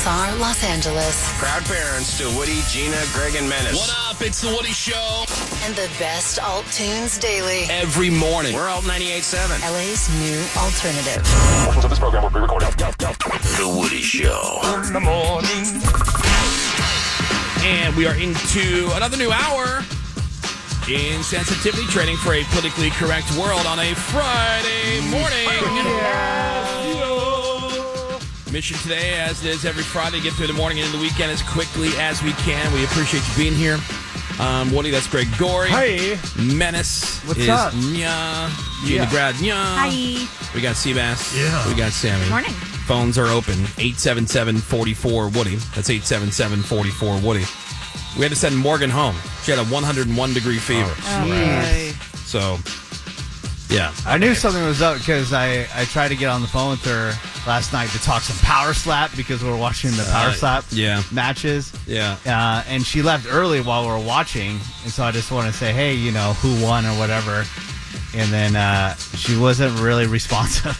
KYSR Los Angeles. Proud parents to Woody, Gina, Greg, and Menace. What up? It's the Woody Show. And the best alt tunes daily. Every morning. We're Alt 98.7. LA's new alternative. Portions of this program were pre-recorded. The Woody Show. In the morning. And we are into another new hour in sensitivity training for a politically correct world on a Friday morning. Mission today, as it is every Friday, get through the morning and into the weekend as quickly as we can. We appreciate you being here. Woody, that's Greg Gorey. Hey. Menace What's is up? Nya. Gina Grad, Nya. Hi. We got Seabass. Yeah. We got Sammy. Morning. Phones are open. 877-44-WOODY. That's 877-44-WOODY. We had to send Morgan home. She had a 101-degree fever. So, yeah. I knew something was up because I tried to get on the phone with her last night to talk some power slap because we were watching the power slap matches. Yeah. And she left early while we were watching. And so I just want to say, hey, you know, who won or whatever. And then she wasn't really responsive.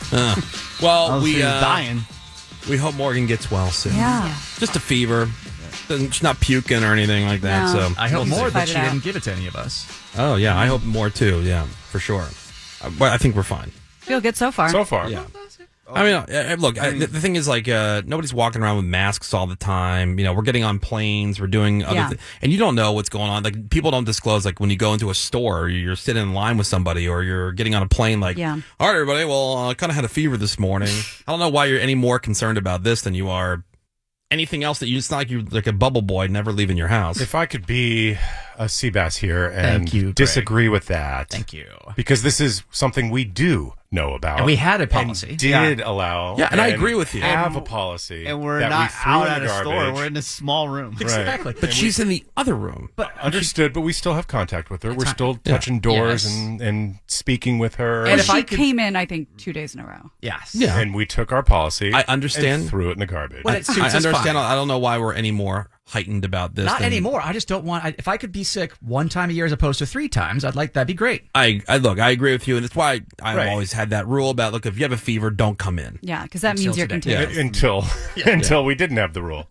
Well, she was dying. We hope Morgan gets well soon. Yeah. Just a fever. She's not puking or anything like that. No. So I hope more that Fight she it out. didn't give it to any of us. Oh, yeah. I hope more, too. Yeah, for sure. But I think we're fine. Feel good so far. So far. Yeah. I mean, look, the thing is, like, nobody's walking around with masks all the time. You know, we're getting on planes, we're doing other things, and you don't know what's going on. Like, people don't disclose, like, when you go into a store, or you're sitting in line with somebody, or you're getting on a plane, like, all right, everybody, well, I kind of had a fever this morning. I don't know why you're any more concerned about this than you are anything else. That you, it's not like you're like a bubble boy never leaving your house. If I could be a Seabass here and Thank you, Greg. disagree with that. Thank you. Because this is something we do know about. And we had a policy. And did allow. Yeah, and I agree with you. Have a policy. And we're that not we threw out in at the a store. garbage. We're in a small room. Exactly. But she's in the other room. But understood, but we still have contact with her. We're still touching doors and speaking with her. And Well, if she I could- came in, I think, 2 days in a row. Yes. Yeah. And we took our policy. I understand. And threw it in the garbage. When it suits I us, understand. fine. I don't know why we're any more heightened about this. Not than- anymore. I just don't want. If I could be sick one time a year as opposed to 3 times, I'd like that'd be great. I look, I agree with you, and that's why I've Right. always had that rule about, look, if you have a fever, don't come in. Yeah, because that Until means you're today. contagious. Until we didn't have the rule.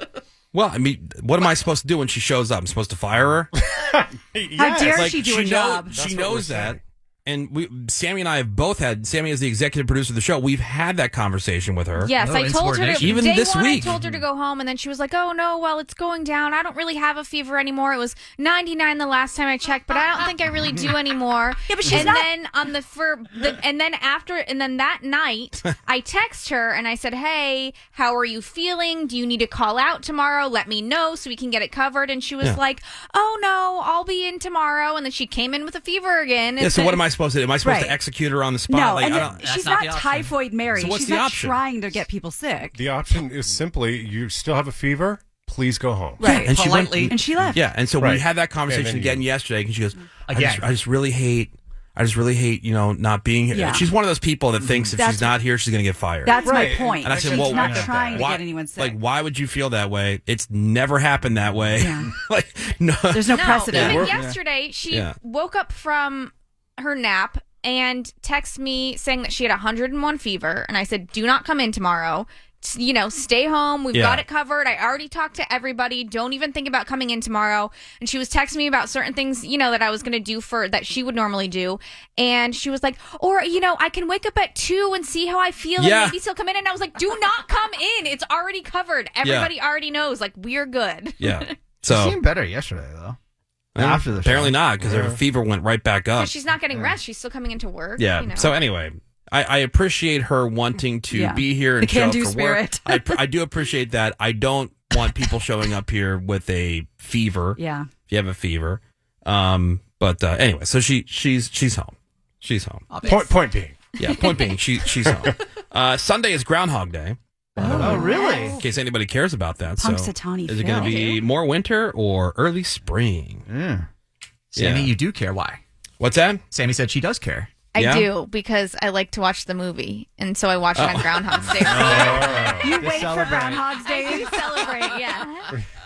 Well, I mean, what am I supposed to do when she shows up? I'm supposed to fire her? How dare Like, she do a job? She knows that. And Sammy and I have both had, Sammy is the executive producer of the show, we've had that conversation with her. Yes, Oh, I told her to, Even day this one, week. I told her to go home, and then she was like, "Oh no, well it's going down. I don't really have a fever anymore. It was 99 the last time I checked, but I don't think I really do anymore." Yeah, but she's and not- then and then that night, I text her and I said, "Hey, how are you feeling? Do you need to call out tomorrow? Let me know so we can get it covered." And she was like, "Oh no, I'll be in tomorrow." And then she came in with a fever again. Yeah, so what am I supposed to do? Am I supposed to Right. execute her on the spot? No, Like, and I don't, she's not not the option. typhoid Mary. So what's She's the not option? trying to get people sick. The option is simply, you still have a fever, please go home. Right. and she went, Politely. And she left. yeah, and so we Right. had that conversation And then again yesterday, and she goes, I Again. just really hate, you know, not being here. Yeah. She's one of those people that thinks if That's- she's not here, she's going to get fired. That's Right. my point. And I said, she's well, not why- trying to why, get anyone sick. like, why would you feel that way? It's never happened that way. Yeah. Like, no. There's no No, precedent. even yesterday, she Yeah. woke up from her nap and texted me saying that she had 101 fever. And I said, "Do not come in tomorrow. You know, stay home. We've got it covered. I already talked to everybody. Don't even think about coming in tomorrow." And she was texting me about certain things, you know, that I was going to do that she would normally do. And she was like, "Or, you know, I can wake up at 2 and see how I feel Yeah. and maybe still come in." And I was like, "Do not come in. It's already covered. Everybody already knows. Like, we're good." Yeah. She So seemed better yesterday, though. After the apparently show. not, because her fever went right back up. Because she's not getting rest. She's still coming into work. Yeah. You know. So anyway, I appreciate her wanting to Yeah. be here and The show up can-do for spirit. work. I do appreciate that. I don't want people showing up here with a fever. Yeah. If you have a fever. But anyway, so she's home. She's home. Point being. Yeah. Point being, she's home. Sunday is Groundhog Day. Oh, really? In case anybody cares about that. Punxsutawney So is it going to Phil. be more winter or early spring? Yeah. Sammy, Yeah. you do care. Why? What's that? Sammy said she does care. I Yeah? do, because I like to watch the movie, and so I watch it on Groundhog's Day. You wait for celebrate. Groundhog's Day. I celebrate, yeah.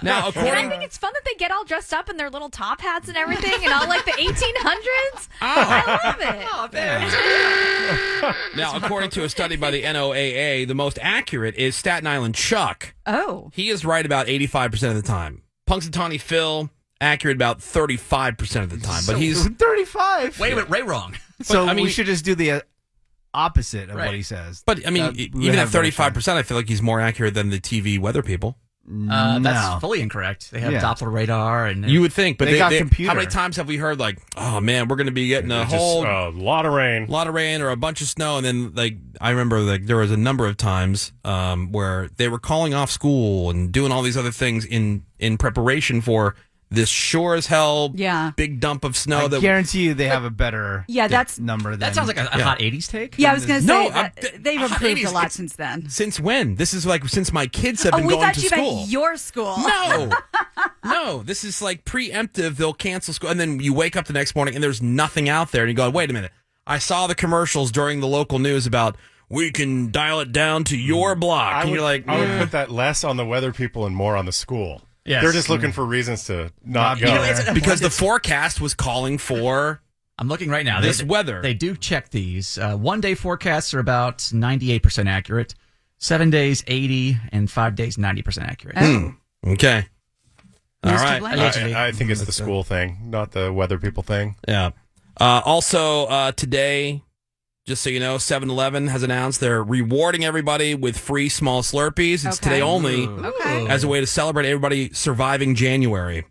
Now, And I according think it's fun that they get all dressed up in their little top hats and everything, and all like the 1800s. I love it. Now, according to a study by the NOAA, the most accurate is Staten Island Chuck. Oh. He is right about 85% of the time. Punxsutawney Phil, accurate about 35% of the time. But he's 35. Wait a minute, Ray wrong. So I mean, we should just do the opposite of what he says. But I mean, we even at have better 35%, I feel like he's more accurate than the TV weather people. That's fully incorrect. They have Doppler radar, and You would think, but They got how computer. many times have we heard like, oh man, we're going to be getting a Just whole a lot of rain. lot of rain or a bunch of snow, and then like I remember like there was a number of times where they were calling off school and doing all these other things in preparation for this sure as hell big dump of snow. I that guarantee you they have a better that's number than that sounds like a hot 80s take. Yeah, I was going to say No, that they've hot improved 80s, a lot it's- since then. Since when? This is like since my kids have Oh, been we going thought to you school. meant your school. No, no. This is like preemptive. They'll cancel school, and then you wake up the next morning and there's nothing out there, and you go, "Wait a minute! I saw the commercials during the local news about we can dial it down to your block." And you're like, I would put that less on the weather people and more on the school. Yes. They're just looking for reasons to not go. because the forecast was calling for I'm looking right now. this weather. They do check these. 1 day forecasts are about 98% accurate. 7 days, 80, and 5 days, 90% accurate. Okay. All Who's to right. blame? I think it's the school thing, not the weather people thing. Yeah. Also, today, just so you know, 7-Eleven has announced they're rewarding everybody with free small Slurpees. It's Okay. today only Okay. as a way to celebrate everybody surviving January.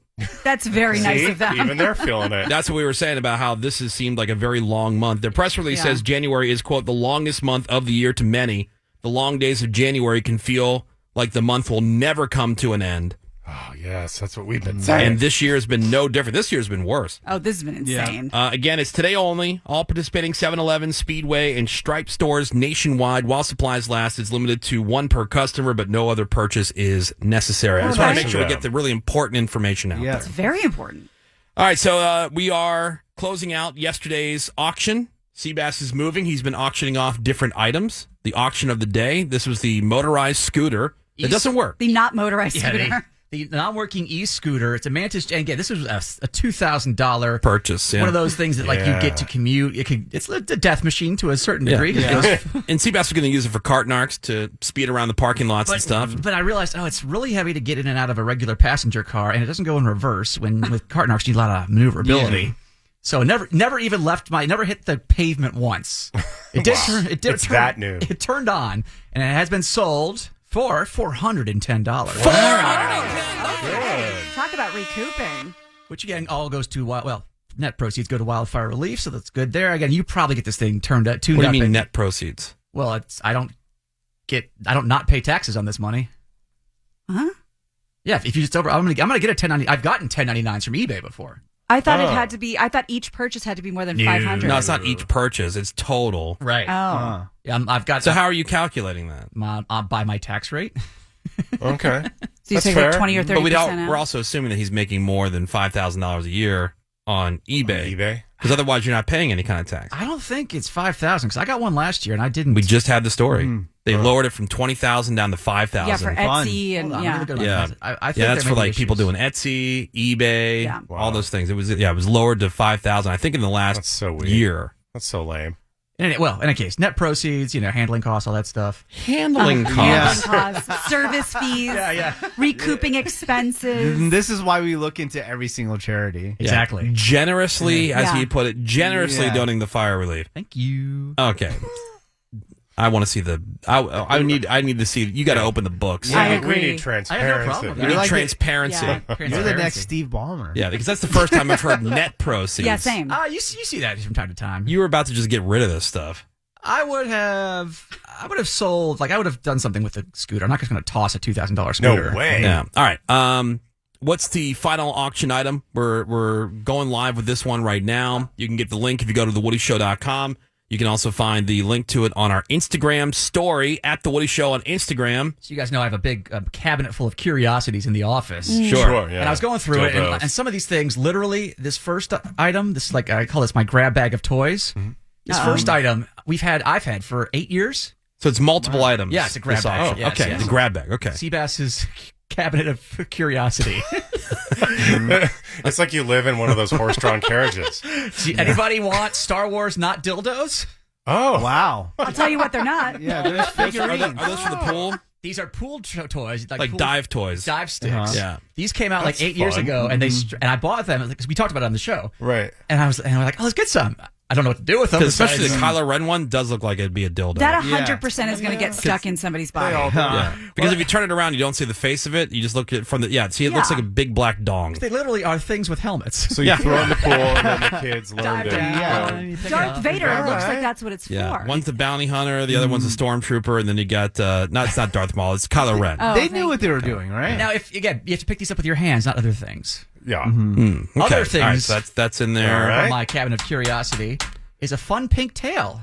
That's very nice See? of them. Even they're feeling it. That's what we were saying about how this has seemed like a very long month. Their press release Yeah. says January is, quote, the longest month of the year to many. The long days of January can feel like the month will never come to an end. Oh, yes, that's what we've been saying. And this year has been no different. This year's been worse. Oh, this has been insane. Again, it's today only. All participating 7-Eleven, Speedway, and Stripe stores nationwide. While supplies last, it's limited to one per customer, but no other purchase is necessary. I just want to make sure we get the really important information out Yeah. there. It's very important. All right, so we are closing out yesterday's auction. Seabass is moving. He's been auctioning off different items. The auction of the day, this was the motorized scooter. It doesn't work. The not motorized scooter. The non-working e-scooter. It's a Mantis. And again, this was a $2,000 Purchase, yeah. One of those things that like you get to commute. It's a death machine to a certain degree. And Seabass was going to use it for cart narcs to speed around the parking lots and stuff. But I realized, it's really heavy to get in and out of a regular passenger car, and it doesn't go in reverse. When with cart narcs, you need a lot of maneuverability. Yeah. So never even never hit the pavement once. It did. It's that new. It turned on, and it has been sold for $410. Talk about recouping. Which again all goes to net proceeds go to wildfire relief, so that's good there. Again, you probably get this thing tuned What do you up. mean net proceeds? Well, I don't not pay taxes on this money. Huh? Yeah, if you just I'm gonna get a 1090. I've gotten 1099s from eBay before. I thought it had to be. I thought each purchase had to be more than 500. No, it's not each purchase. It's total. Right. Oh, Yeah, I've got. So how are you calculating that? By my tax rate? Okay. so you That's take fair. like 20 or 30%. But out? we're also assuming that he's making more than $5,000 a year on eBay. eBay. Because otherwise you're not paying any kind of tax. I don't think it's 5,000 because I got one last year and I didn't. We just had the story. They lowered it from 20,000 down to 5,000. Yeah, for Etsy and Hold on, yeah. let me go to my Yeah. closet. I think Yeah, that's there for may be like people issues. doing Etsy, eBay, Yeah. all those things. It was lowered to 5,000. I think in the last That's so weird. year. That's so lame. In any case, net proceeds, handling costs, all that stuff. Handling Handling costs. costs, service fees, recouping expenses. This is why we look into every single charity. Exactly. Generously, as Yeah. he put it, generously Yeah. donating the fire relief. Thank you. Okay. I want to see the. I need to see. You got to open the books. I We agree. need I have no transparency. problem with We that. need like transparency. Yeah. You're the next Steve Ballmer. Yeah, because that's the first time I've heard net proceeds. Yeah, same. You see that from time to time. You were about to just get rid of this stuff. I would have sold, I would have done something with the scooter. I'm not just going to toss a $2,000 scooter. No way. Yeah. All right. What's the final auction item? We're going live with this one right now. You can get the link if you go to thewoodyshow.com. You can also find the link to it on our Instagram story at The Woody Show on Instagram. So you guys know I have a big cabinet full of curiosities in the office. Sure. Yeah. And I was going through it, Dildos. and some of these things, literally, this first item, this I call this my grab bag of toys. This first item I've had for 8 years. So it's multiple items. Yeah, it's a grab This bag. auction. Yes, Okay, yes. the grab bag. Okay. Seabass's cabinet of curiosity. It's like you live in one of those horse-drawn carriages. Anybody want Star Wars not dildos? Oh, Wow. I'll tell you what they're not. Yeah, there's figurines. Are those for the pool? These are pool toys, Like pool- dive toys. dive sticks. Uh-huh. Yeah. These came out That's like 8 years fun. ago, and and I bought them because we talked about it on the show. right. And I was like, oh, let's get some. I don't know what to do with them. Because especially the besides- Kylo Ren one does look like it'd be a dildo. That 100% is going to get stuck in somebody's body. yeah. Because if you turn it around, you don't see the face of it. You just look at it from the see. It looks Yeah. like a big black dong. They literally are things with helmets. So you throw in the pool, and then the kids learn Dive to. down. Yeah. And you pick it Darth up. Vader looks like that's what it's Yeah, for. one's the bounty hunter, the other one's a stormtrooper, and then you got it's not Darth Maul, it's Kylo Ren. Oh, They thank knew what they were doing, right? Now, if again, you have to pick these up with your hands, not other things. Yeah. Okay. Other things. All right, so that's in there. All right. From my cabinet of curiosity is a fun pink tail.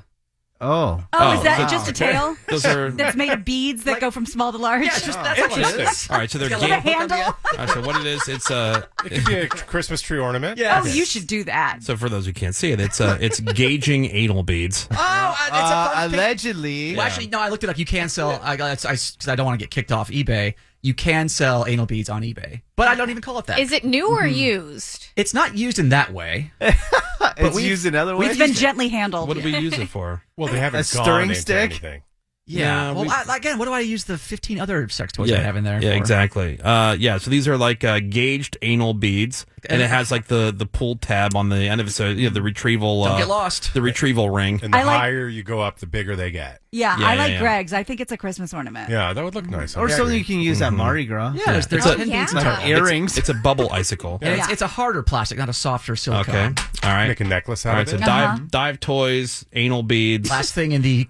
Oh. Oh, is that wow. just a tail? Those are That's made of beads that go from small to large? Yeah, just that's all it is. all right. So they're With a handle? All right, so what it is, it's It could be a Christmas tree ornament. Yeah. Oh, you should do that. So for those who can't see it, it's gauging anal beads. Oh, it's a fun pink. Allegedly. Well, actually, no. I looked it up. You can sell. Because I don't want to get kicked off eBay. You can sell anal beads on eBay, but I don't even call it that. Is it new or used? It's not used in that way. It's we've- used another way. It's been gently handled. What do we use it for? Well, they haven't A gone stirring into stick? anything. Yeah. Yeah, Well, again, what do I use the 15 other sex toys I have in there? Yeah, for? exactly. So these are like gauged anal beads, and it has like the pull tab on the end of it, so the retrieval. Don't get lost. The retrieval ring. And the I like- higher you go up, the bigger they get. Yeah, Yeah, I yeah, like yeah. Greg's. I think it's a Christmas ornament. Yeah, that would look nice. Or on something you screen. can use at Mardi Gras. Yeah, there's It's a- 10 beads yeah. in Like total. earrings. It's a bubble icicle. And Yeah. it's a harder plastic, not a softer silicone. Okay. All right. Make a necklace All out right. of So it. dive toys, anal beads. Last thing in the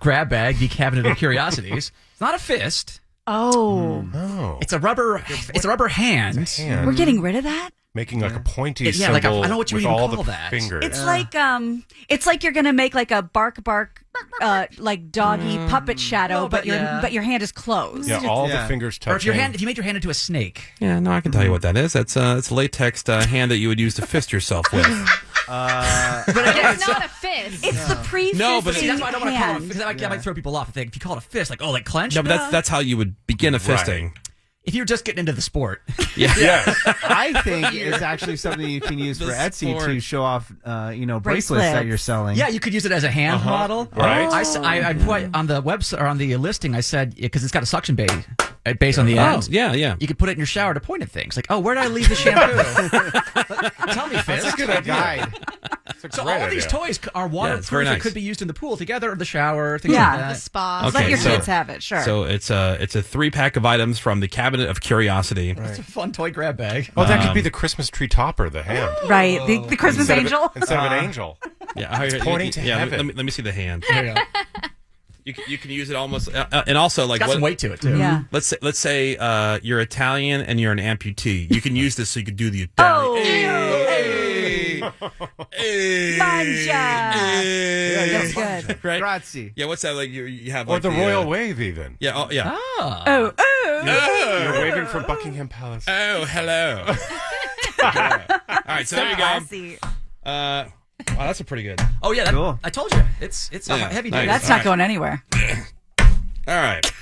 grab bag, the cabinet of curiosities. It's not a fist. Oh, Oh, It's a rubber hand. hand. we're getting rid of that? Making like a pointy Yeah, symbol like I don't know what you with even all call the that. fingers. It's like you're gonna make like a bark like doggy puppet shadow, No, but but your hand is closed. yeah, all Yeah. the fingers Or touching. if you made your hand into a snake. Yeah, no, I can tell you what that is. That's it's a latex hand that you would use to fist yourself with. But again, It's not a fist. It's the pre-fisting No, but see, that's why I don't want to call it hand. because that might throw people off. If you call it a fist, like like clench. No, but that's how you would begin a Right. fisting. if you're just getting into the sport. Yes. I think it's actually something you can use The for Etsy sport. to show off, bracelets Bracelets. that you're selling. Yeah, you could use it as a hand model. Right. I put on the website or on the listing. I said because it's got a suction base on the end. Yeah. You could put it in your shower to point at things. Like, oh, where did I leave the shampoo? Tell me, Fist. That's a good idea. It's a So great all of these idea. toys are it's waterproof. very nice. It could be used in the pool together, or the shower, things Yeah. like The that. spa. Okay, Let your so- kids have it, sure. So it's a 3-pack of items from the cabinet of curiosity. It's a fun toy grab bag. Oh, that could be the Christmas tree topper, the hand. right, the Christmas angel. Instead of an angel. Yeah, It's pointing to heaven. Let me see the hand. There you go. You can use it almost, and also like Got some weight to it too. Yeah. Let's say you're Italian and you're an amputee. You can use this so you could do the Italian. Oh. Hey, Mangia. hey. That's good. Right? Grazie. Yeah. What's that like? You have Or like the royal wave, even. Yeah. Oh yeah. Oh, You're waving from Buckingham Palace. Oh, hello. All right, so there you go. classy. Wow, that's a pretty good. Oh yeah, Cool. I told you. It's Yeah, heavy nice. duty. That's All not right. going anywhere. All right.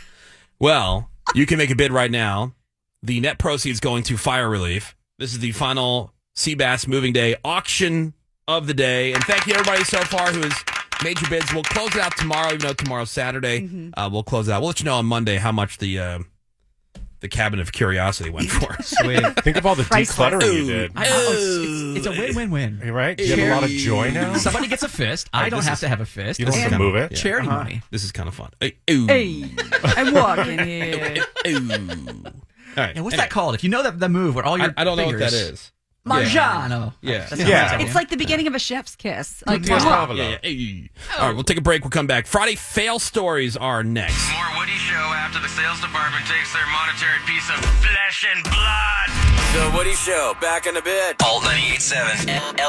Well, you can make a bid right now. The net proceeds going to fire relief. This is the final Seabass Moving Day auction of the day. And thank you everybody so far who has made your bids. We'll close it out tomorrow, even though tomorrow's Saturday. We'll close it out. We'll let you know on Monday how much the cabinet of curiosity went for. Sweet. Think of all the Priceless. decluttering you did. It's a win-win-win. You right? You have a lot of joy now? Somebody gets a fist. I don't this have is- to have a fist. You don't This have is to move it? Charity money. This is kind of fun. Ooh. Hey, I'm walking here. Ooh. All right. Yeah, what's Anyway, that called? If you know the move where all your I don't know what that fingers- is. Mangiano. Yeah. That's Yeah. not It's like the beginning of a chef's kiss. Like, Yes, mwah. Pavlov. Yeah. Hey. All right, we'll take a break. We'll come back. Friday fail stories are next. More Woody Show after the sales department takes their monetary piece of flesh and blood. The Woody Show, back in a bit. Alt 98.7.